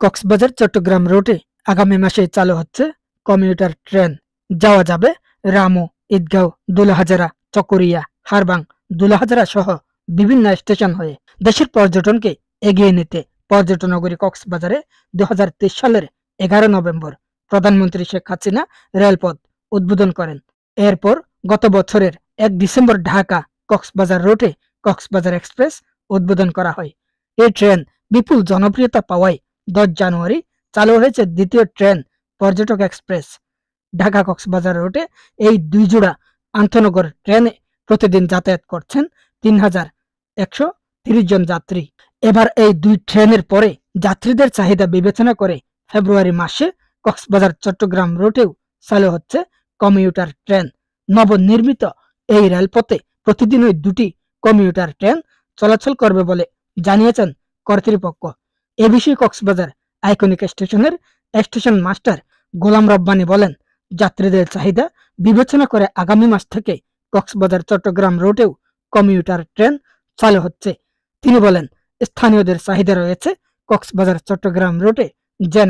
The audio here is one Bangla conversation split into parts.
কক্সবাজার চট্টগ্রাম রুটে আগামী মাসে চালু হচ্ছে কমিউটার ট্রেন। যাওয়া যাবে রামু, ঈদগাঁও, দুলাহাজারা, চকরিয়া, হারবাং, দুলাহাজারা সহ বিভিন্ন স্টেশন হয়ে। দেশের পর্যটনকে এগিয়ে নিতে পর্যটন নগরী কক্সবাজারে 2023 সালের 11 নভেম্বর প্রধানমন্ত্রী শেখ হাসিনা রেলপথ উদ্বোধন করেন। এরপর গত বছরের 1 ডিসেম্বর ঢাকা কক্সবাজার রুটে কক্সবাজার এক্সপ্রেস উদ্বোধন করা হয়। এই ট্রেন বিপুল জনপ্রিয়তা পাওয়ায় 10 জানুয়ারি চালু হয়েছে দ্বিতীয় ট্রেন পর্যটক এক্সপ্রেস। ঢাকা কক্সবাজার রুটে এই 2 জোড়া আন্তনগর ট্রেনে প্রতিদিন যাতায়াত করছেন 3130 জন যাত্রী। এবার এই 2 ট্রেনের পরে যাত্রীদের চাহিদা বিবেচনা করে ফেব্রুয়ারি মাসে কক্সবাজার চট্টগ্রাম রুটেও চালু হচ্ছে কমিউটার ট্রেন। নবনির্মিত এই রেলপথে প্রতিদিনই 2টি কমিউটার ট্রেন চলাচল করবে বলে জানিয়েছেন কর্তৃপক্ষ। এ বিষয়ে কক্সবাজার আইকনিক স্টেশনের স্টেশন মাস্টার গোলাম রব্বানী বলেন, যাত্রীদের চাহিদা বিবেচনা করে আগামী মাস থেকে কক্সবাজার চট্টগ্রাম রুটেও কমিউটার ট্রেন চালু হচ্ছে। তিনি বলেন, স্থানীয়দের চাহিদা রয়েছে কক্সবাজার চট্টগ্রাম রুটে যেন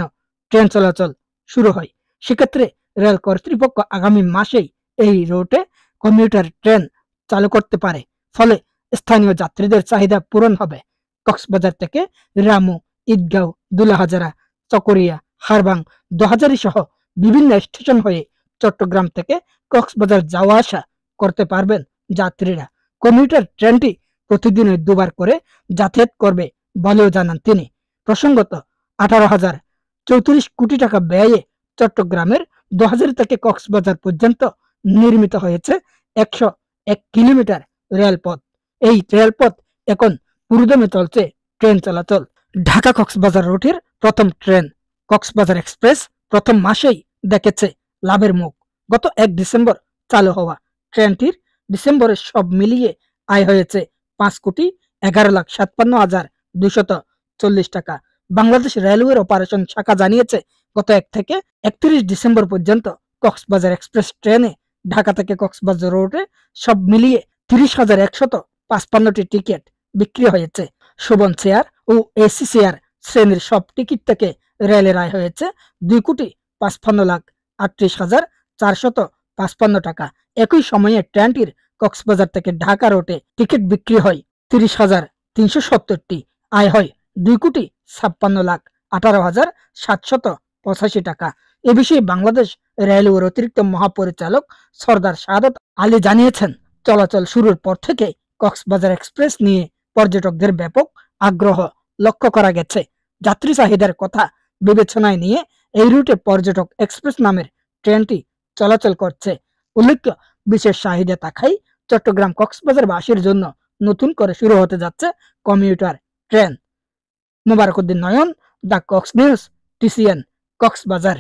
ট্রেন চলাচল শুরু হয়। সেক্ষেত্রে রেল কর্তৃপক্ষ আগামী মাসেই এই রুটে কমিউটার ট্রেন চালু করতে পারে, ফলে স্থানীয় যাত্রীদের চাহিদা পূরণ হবে। কক্সবাজার থেকে রামু, ঈদগাঁও, দুলাহাজারা, চকরিয়া, হারবাং, দোহাজারী সহ বিভিন্ন স্টেশন হয়ে চট্টগ্রাম থেকে কক্সবাজার যাওয়া আসা করতে পারবেন যাত্রীরা। কমিউটার ট্রেনটি প্রতিদিনই 2 বার করে যাতায়াত করবে বলেও জানান তিনি। প্রসঙ্গত, 18,034 কোটি টাকা ব্যয়ে চট্টগ্রামের দোহাজারী থেকে কক্সবাজার পর্যন্ত নির্মিত হয়েছে 101 কিলোমিটার রেলপথ। এই রেলপথ এখন পুরোদমে চলছে ট্রেন চলাচল। ঢাকা কক্সবাজার রুটের প্রথম ট্রেন কক্সবাজার এক্সপ্রেস প্রথম মাসেই দেখেছে লাভের মুখ। গত 1 ডিসেম্বর চালু হওয়া ট্রেনটির ডিসেম্বরে সব মিলিয়ে আয় হয়েছে 5,11,57,240 টাকা। বাংলাদেশ রেলওয়ের অপারেশন শাখা জানিয়েছে, গত 1 থেকে 31 ডিসেম্বর পর্যন্ত কক্সবাজার এক্সপ্রেস ট্রেনে ঢাকা থেকে কক্সবাজার রুটে সব মিলিয়ে 30,155টি টিকিট বিক্রি হয়েছে। শোভন চেয়ার ও এসি চেয়ার শ্রেণীর সব টিকিট থেকে রেলের আয় হয়েছে 2,55,38,455 টাকা। একই সময়ে ট্রেনটির কক্সবাজার থেকে ঢাকা রুটে টিকিট বিক্রি হয় 30,370টি, আয় হয় 2,56,18,785 টাকা। এ বিষয়ে বাংলাদেশ রেলওয়ের অতিরিক্ত মহাপরিচালক সরদার শাহাদাত আলী জানিয়েছেন, চলাচল শুরুর পর থেকে কক্সবাজার এক্সপ্রেস নিয়ে পর্যটকদের ব্যাপক আগ্রহ লক্ষ্য করা গেছে। যাত্রী চাহিদার কথা বিবেচনায় নিয়ে এই রুটে পর্যটক এক্সপ্রেস নামের ট্রেনটি চলাচল করছে। উল্লেখ্য, বিশেষ চাহিদা থাকায় চট্টগ্রাম কক্সবাজারবাসীর জন্য নতুন করে শুরু হতে যাচ্ছে commuter train. Mobarak Uddin Noyon, the Cox News, TCN, Cox's Bazar.